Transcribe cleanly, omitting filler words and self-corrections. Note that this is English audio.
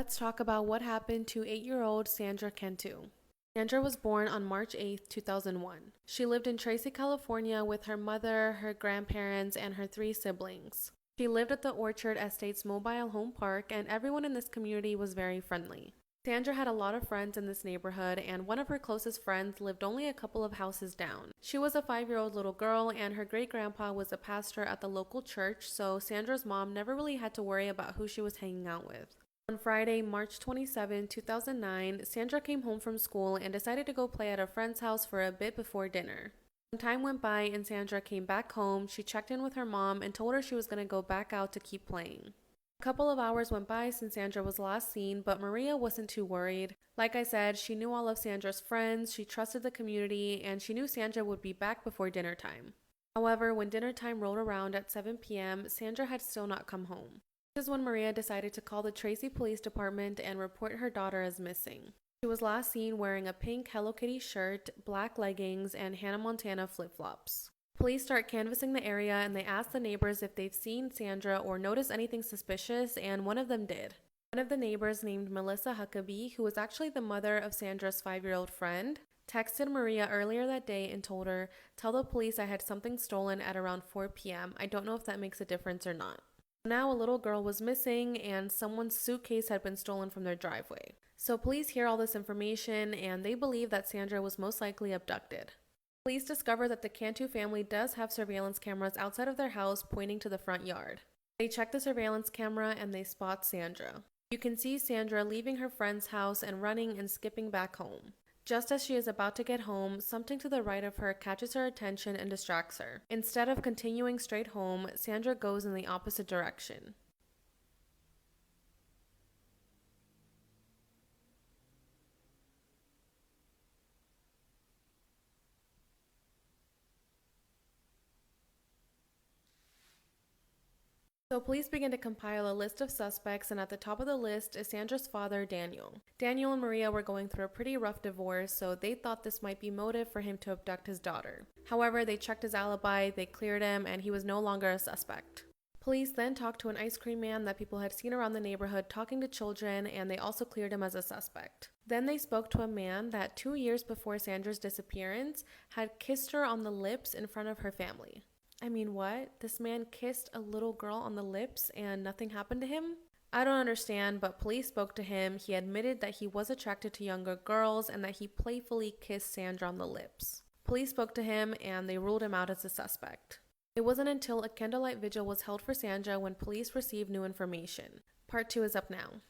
Let's talk about what happened to 8-year-old Sandra Cantu. Sandra was born on March 8, 2001. She lived in Tracy, California with her mother, her grandparents, and her 3 siblings. She lived at the Orchard Estates mobile home park, and everyone in this community was very friendly. Sandra had a lot of friends in this neighborhood, and one of her closest friends lived only a couple of houses down. She was a 5-year-old little girl, and her great-grandpa was a pastor at the local church, so Sandra's mom never really had to worry about who she was hanging out with. On Friday, March 27, 2009, Sandra came home from school and decided to go play at a friend's house for a bit before dinner. When time went by and Sandra came back home, she checked in with her mom and told her she was going to go back out to keep playing. A couple of hours went by since Sandra was last seen, but Maria wasn't too worried. Like I said, she knew all of Sandra's friends, she trusted the community, and she knew Sandra would be back before dinner time. However, when dinner time rolled around at 7 p.m., Sandra had still not come home. This is when Maria decided to call the Tracy Police Department and report her daughter as missing. She was last seen wearing a pink Hello Kitty shirt, black leggings, and Hannah Montana flip-flops. Police start canvassing the area and they ask the neighbors if they've seen Sandra or noticed anything suspicious, and one of them did. One of the neighbors, named Melissa Huckabee, who was actually the mother of Sandra's 5-year-old friend, texted Maria earlier that day and told her, "Tell the police I had something stolen at around 4 p.m. I don't know if that makes a difference or not." Now a little girl was missing and someone's suitcase had been stolen from their driveway. So police hear all this information and they believe that Sandra was most likely abducted. Police discover that the Cantu family does have surveillance cameras outside of their house pointing to the front yard. They check the surveillance camera and they spot Sandra. You can see Sandra leaving her friend's house and running and skipping back home. Just as she is about to get home, something to the right of her catches her attention and distracts her. Instead of continuing straight home, Sandra goes in the opposite direction. So police begin to compile a list of suspects, and at the top of the list is Sandra's father, Daniel. Daniel and Maria were going through a pretty rough divorce, so they thought this might be motive for him to abduct his daughter. However, they checked his alibi, they cleared him, and he was no longer a suspect. Police then talked to an ice cream man that people had seen around the neighborhood talking to children, and they also cleared him as a suspect. Then they spoke to a man that 2 years before Sandra's disappearance had kissed her on the lips in front of her family. I mean, what? This man kissed a little girl on the lips and nothing happened to him? I don't understand, but police spoke to him. He admitted that he was attracted to younger girls and that he playfully kissed Sandra on the lips. Police spoke to him and they ruled him out as a suspect. It wasn't until a candlelight vigil was held for Sandra when police received new information. Part 2 is up now.